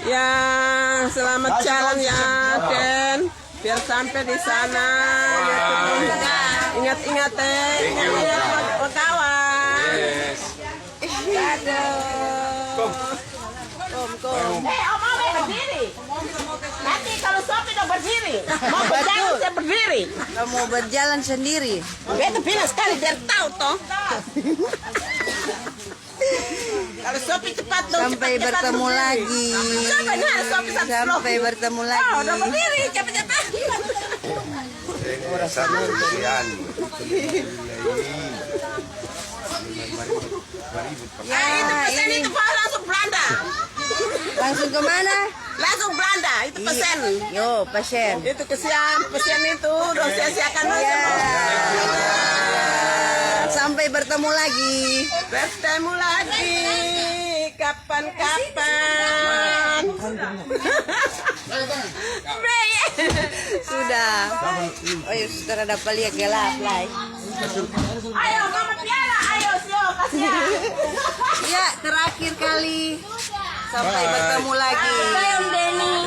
Ya, selamat jalan ya, Ken. Biar sampai di sana. Ingat-ingat ingat kawan. Yes. Aduh. Kom. Om berdiri. Nanti kalau Sofi udah berdiri, mau berjalan saya berdiri. Kalau mau berjalan sendiri. Itu pindah sekali biar tahu toh. Kalau Sofi cepat dong. Sampai cepat, bertemu cepat lagi. Coba nih ada Sofi satu Sampai bertemu lagi. Oh, udah berdiri cepat-cepat. Itu pesen itu Pak langsung Belanda. Langsung kemana? Langsung Belanda itu pesen. Yo, pasien. Itu pesen itu udah sia-siakan Ya. Sampai bertemu lagi. Bertemu lagi kapan-kapan. Sudah. Oh ya, saudara dapat lihat gelap lah. Ayo Mama Tiara, ayo Sio kasih ya. Ya, terakhir kali. Sampai bertemu lagi.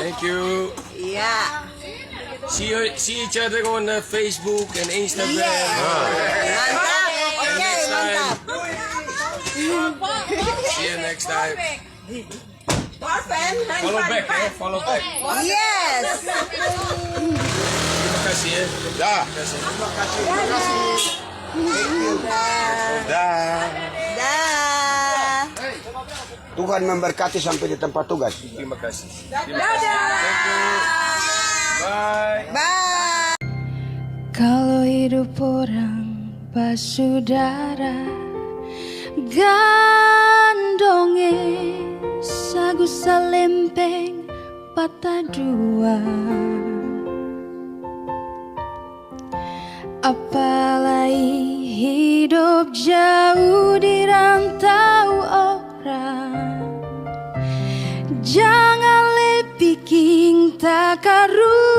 Thank you. Iya. See each other on Facebook and Instagram. Mantap. Oke, mantap. See you next time. Orphan, Follow back ya, follow back. Yes. Terima kasih ya. Dah. Terima kasih. Dah. Dah. Tuhan memberkati sampai di tempat tugas. Terima kasih. Bye. Bye. Kalau hidup orang basudara gandonge sagu salempeng patah dua. Apalagi hidup jauh di rantau orang. Jangan lebih king tak karu.